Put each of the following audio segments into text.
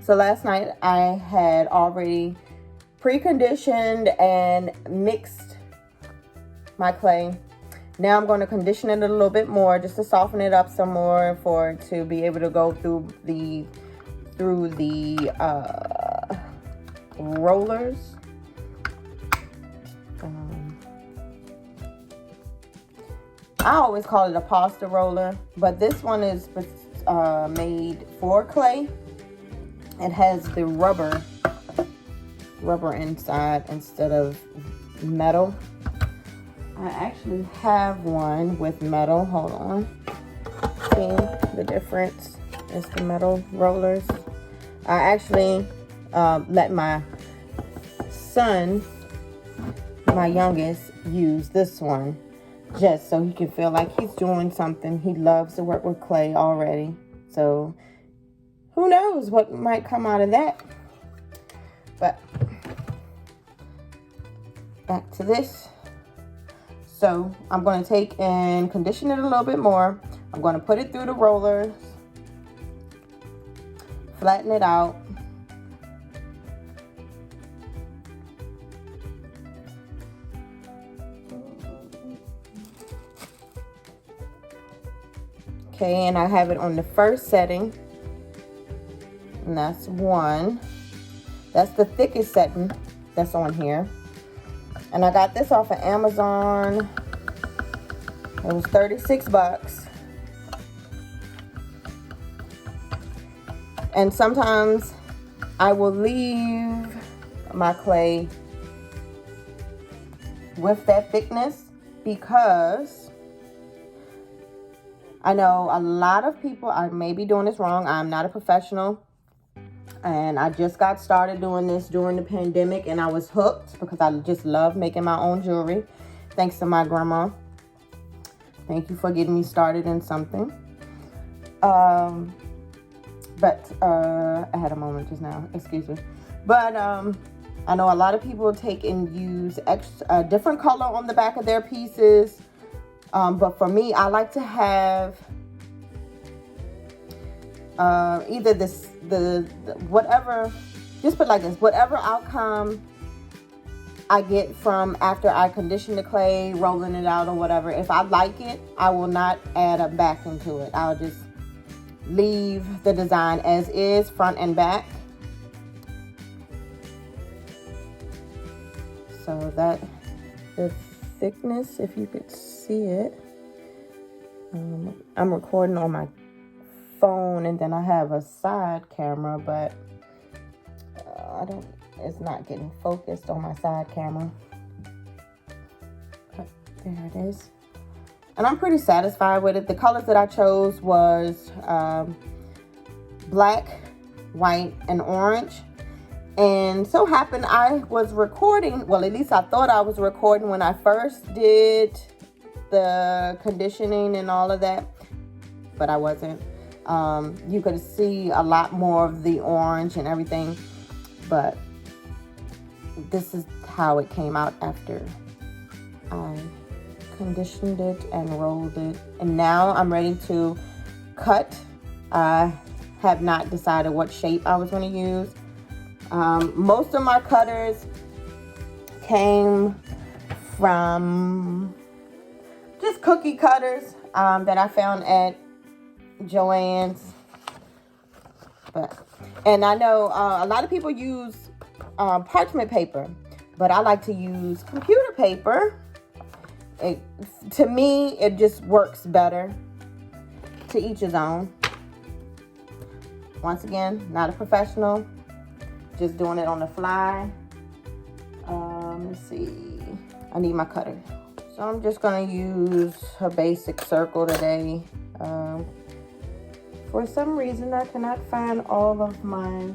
So last night I had already pre-conditioned and mixed my clay. Now I'm going to condition it a little bit more just to soften it up some more for it to be able to go through the rollers. I always call it a pasta roller, but this one is made for clay. It has the rubber inside instead of metal. I actually have one with metal. Hold on. See the difference? It's the metal rollers. I actually let my son, my youngest, use this one just so he can feel like he's doing something. He loves to work with clay already. So who knows what might come out of that. But back to this. So I'm going to take and condition it a little bit more. I'm going to put it through the rollers, flatten it out. Okay, and I have it on the first setting, and that's 1. That's the thickest setting that's on here. And I got this off of Amazon. It was 36 bucks. And sometimes I will leave my clay with that thickness because I know a lot of people, I may be doing this wrong. I'm not a professional. And I just got started doing this during the pandemic, and I was hooked because I just love making my own jewelry. Thanks to my grandma. Thank you for getting me started in something. I had a moment just now, excuse me. But I know a lot of people take and use a different color on the back of their pieces. But for me, I like to have either whatever, just put like this, whatever outcome I get from after I condition the clay, rolling it out or whatever. If I like it, I will not add a backing to it. I'll just leave the design as is, front and back. So that the thickness, if you could see it, I'm recording on my phone, and then I have a side camera, but it's not getting focused on my side camera. But there it is. And I'm pretty satisfied with it. The colors that I chose was black, white, and orange. And so happened I was recording, well, at least I thought I was recording when I first did the conditioning and all of that, but I wasn't. You could see a lot more of the orange and everything, but this is how it came out after I conditioned it and rolled it. And now I'm ready to cut. I have not decided what shape I was going to use. Most of my cutters came from just cookie cutters that I found at Joann's. And I know a lot of people use parchment paper, but I like to use computer paper. To me, it just works better. To each his own. Once again, not a professional. Just doing it on the fly. Let's see. I need my cutter. So I'm just going to use a basic circle today. For some reason, I cannot find all of my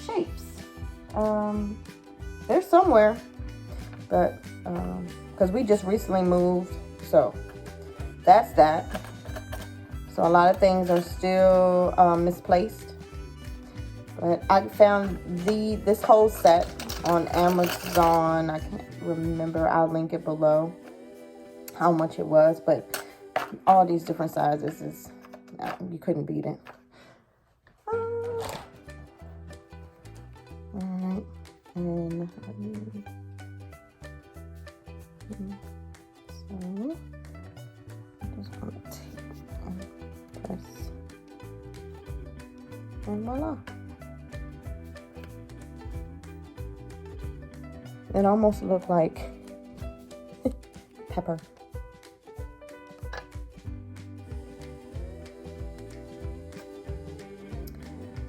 shapes. They're somewhere. But, because we just recently moved. So, that's that. So, a lot of things are still misplaced. But I found this whole set on Amazon. I can't remember. I'll link it below how much it was. But all these different sizes you couldn't beat it. Alright, and so I'm just gonna take and press, and voila. It almost looked like pepper.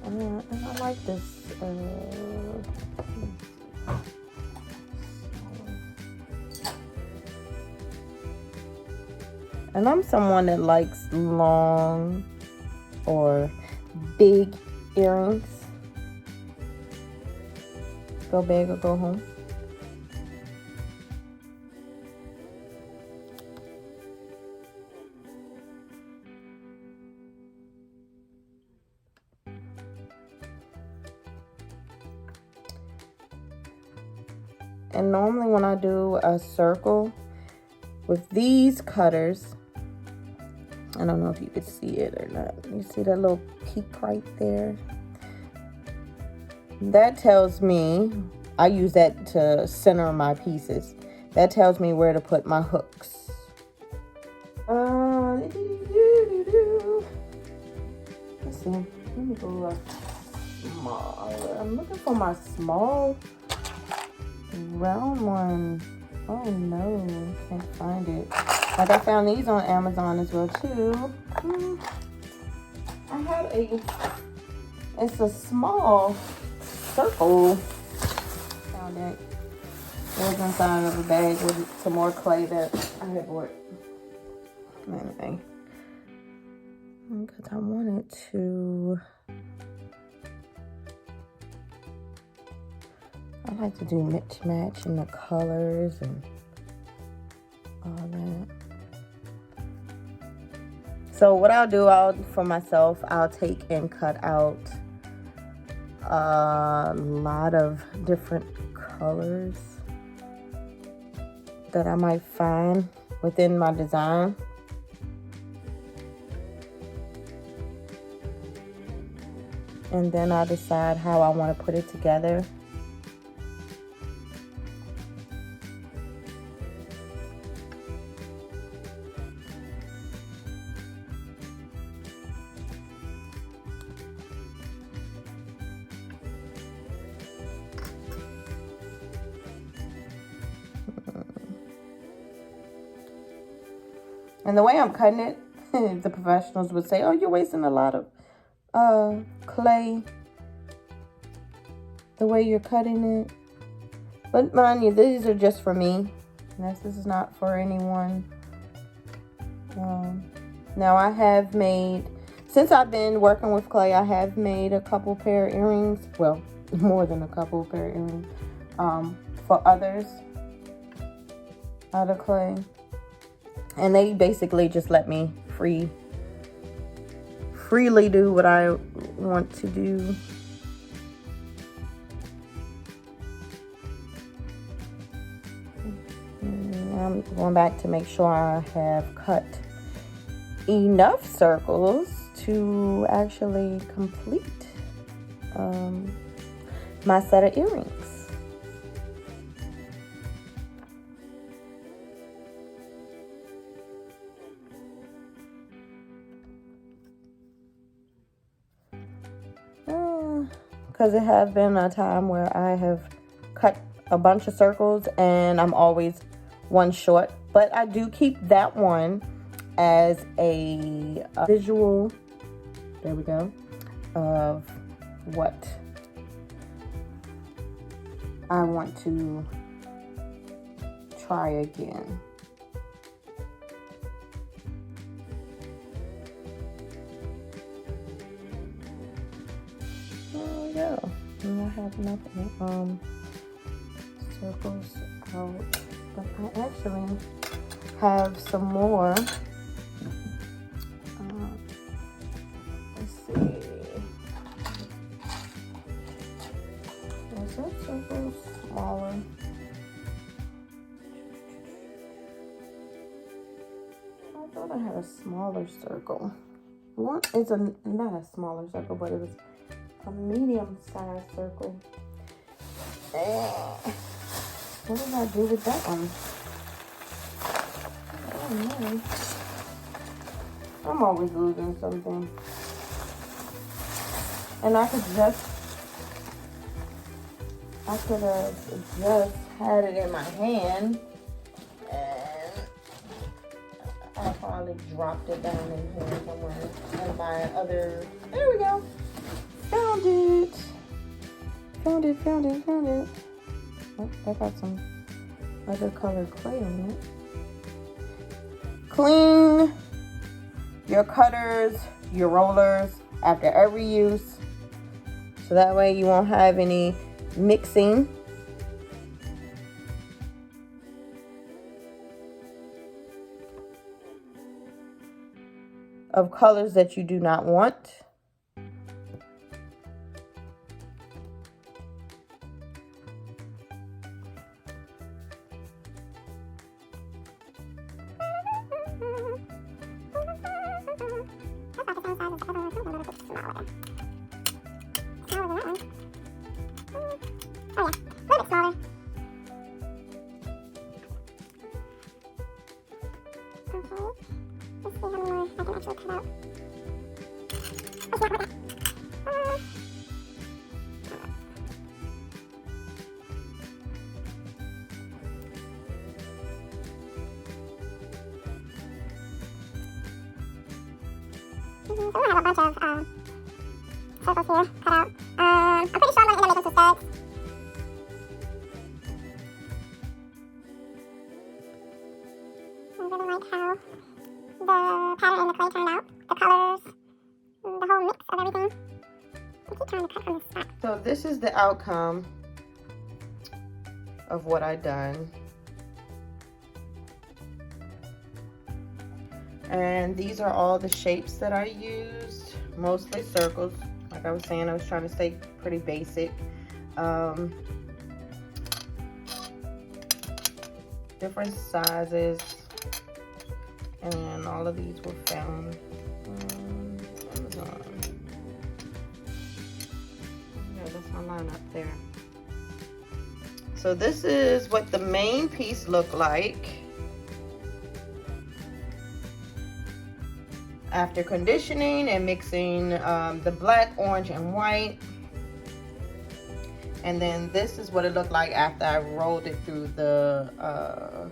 And I like this. And I'm someone that likes long or big earrings. Go big or go home. And normally when I do a circle with these cutters, I don't know if you could see it or not. You see that little peak right there? That tells me, I use that to center my pieces. That tells me where to put my hooks. Let's see. Let me go smaller. I'm looking for my small round one. Oh no, can't find it. Like I found these on Amazon as well too. I have it's a small circle. Found it. It was inside of a bag with some more clay that I had bought. Anyway, because I wanted to. I like to do match in the colors and all that. So what I'll do, for myself, I'll take and cut out a lot of different colors that I might find within my design. And then I'll decide how I want to put it together. And the way I'm cutting it, the professionals would say, oh, you're wasting a lot of clay the way you're cutting it. But mind you, these are just for me. This is not for anyone. Now I have made, since I've been working with clay, I have made a couple pair of earrings. Well, more than a couple pair of earrings for others out of clay. And they basically just let me freely do what I want to do. And I'm going back to make sure I have cut enough circles to actually complete my set of earrings. Because it has been a time where I have cut a bunch of circles and I'm always one short. But I do keep that one as a visual, there we go, of what I want to try again. Go. And I have enough circles out, but I actually have some more. Let's see. Was that circle smaller? I thought I had a smaller circle. One is not a smaller circle, but it was a medium-sized circle. What did I do with that one? Oh no. I'm always losing something. And I could have just had it in my hand, and I probably dropped it down in here somewhere. And my other, there we go. Found it. Found it. Oh, I got some other colored clay on it. Clean your cutters, your rollers after every use, so that way you won't have any mixing. Of colors that you do not want. So I have a bunch of circles here cut out. I'm pretty sure I'm going to end up making some studs. I really like how the pattern in the clay turned out. The colors, the whole mix of everything. I keep trying to cut from this spot. So this is the outcome of what I done. And these are all the shapes that I used, mostly circles. Like I was saying, I was trying to stay pretty basic. Different sizes, and all of these were found on Amazon. Yeah, that's my line up there. So this is what the main piece looked like after conditioning and mixing the black, orange, and white. And then this is what it looked like after I rolled it through the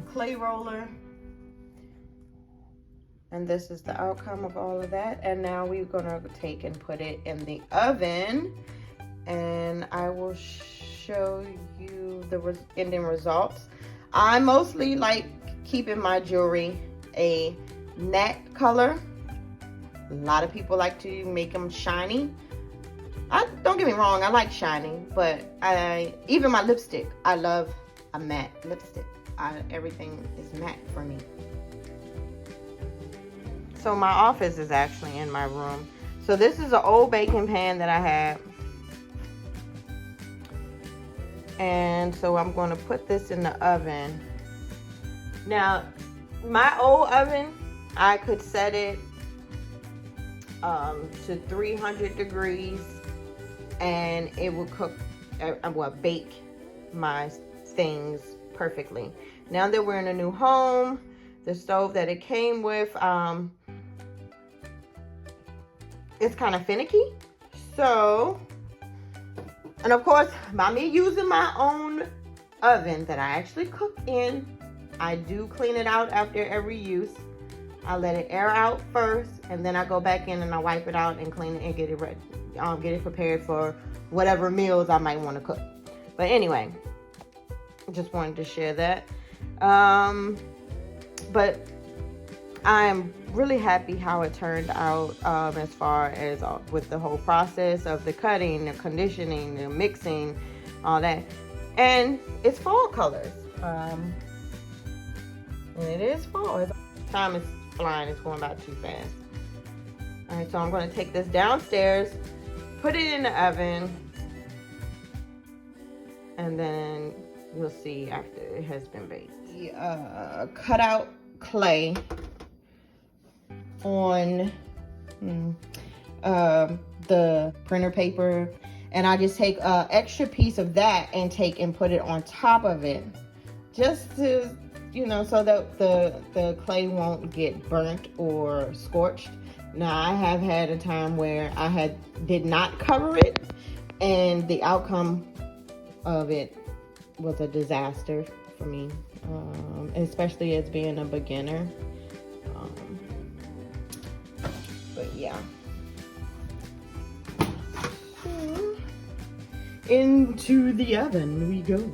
clay roller. And this is the outcome of all of that. And now we're gonna take and put it in the oven, and I will show you the ending results. I mostly like keeping my jewelry a matte color. A lot of people like to make them shiny. Don't get me wrong, I like shiny, but even my lipstick, I love a matte lipstick. Everything is matte for me. So my office is actually in my room. So this is an old baking pan that I had. And so I'm going to put this in the oven. Now, my old oven, I could set it to 300 degrees, and it will cook, bake my things perfectly. Now that we're in a new home, the stove that it came with, it's kind of finicky. So, and of course, by me using my own oven that I actually cook in, I do clean it out after every use. I let it air out first, and then I go back in and I wipe it out and clean it and get it ready. Get it prepared for whatever meals I might want to cook. But anyway, just wanted to share that. But I'm really happy how it turned out as far as with the whole process of the cutting, the conditioning, the mixing, all that. And it's fall colors. And it is fall. Time is flying. It's going by too fast. All right, so I'm going to take this downstairs, put it in the oven, and then you'll see after it has been baked. Cut out clay on the printer paper And I just take an extra piece of that and put it on top of it, just to, you know, so that the clay won't get burnt or scorched. Now, I have had a time where I did not cover it, and the outcome of it was a disaster for me, especially as being a beginner. But yeah. So, into the oven we go.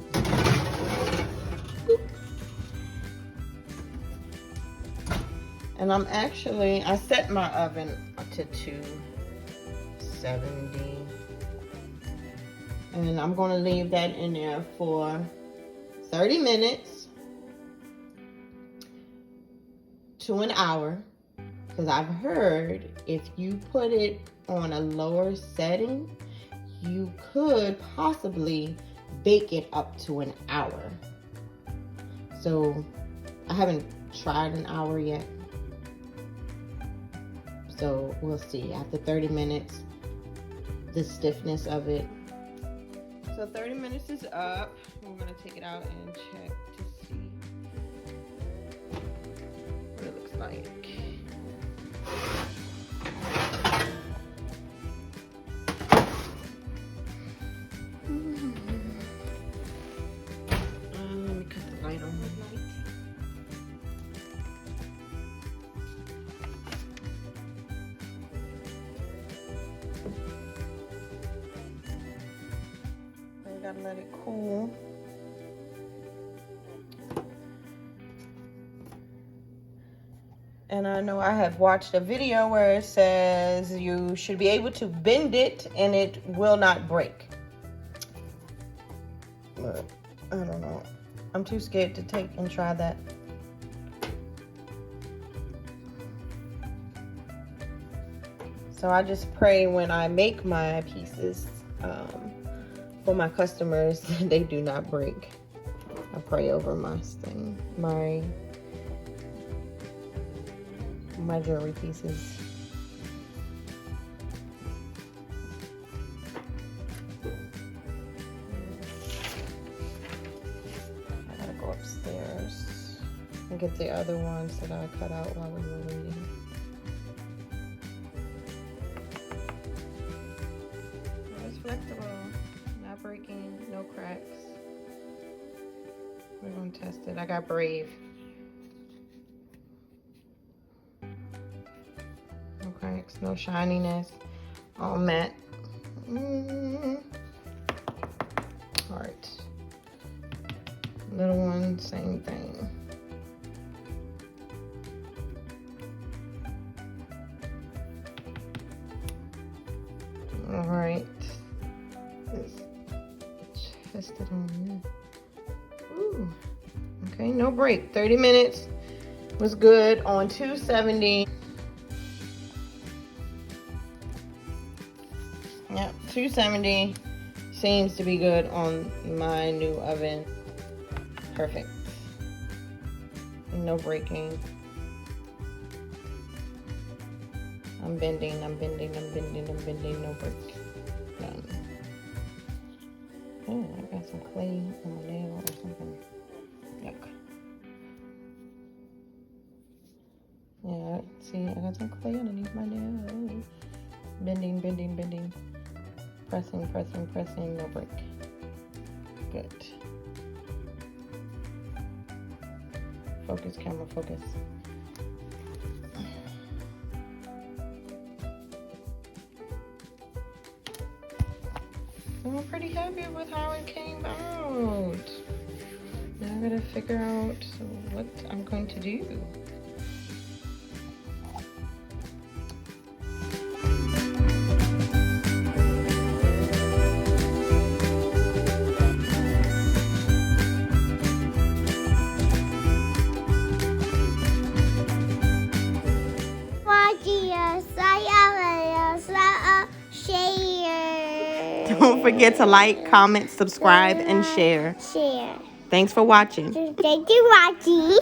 And I set my oven to 270. And I'm going to leave that in there for 30 minutes to an hour. Because I've heard if you put it on a lower setting, you could possibly bake it up to an hour. So I haven't tried an hour yet. So we'll see after 30 minutes, the stiffness of it. So 30 minutes is up. We're gonna take it out and check to see what it looks like. Let me cut the light on. Gotta let it cool. And I know I have watched a video where it says you should be able to bend it and it will not break. But I don't know. I'm too scared to take and try that. So I just pray when I make my pieces, for my customers, they do not break. I pray over my jewelry pieces. I gotta go upstairs and get the other ones that I cut out while we were waiting. It's flexible. Breaking, no cracks. We're gonna test it. I got Brave. No cracks, no shininess, all matte. Heart. Little one, same thing. All right. Tested on. Ooh. Okay, no break. 30 minutes was good on 270. Yep, 270 seems to be good on my new oven. Perfect. No breaking. I'm bending, no break. Done. Oh, I got some clay on my nail or something. Yuck. Yeah, see, I got some clay underneath my nail. Bending. Pressing, no break. Good. Focus, camera, focus. I'm pretty happy with how it came out. Now I gotta figure out what I'm going to do. Don't forget to like, comment, subscribe, and share. Thanks for watching. Thank you for watching.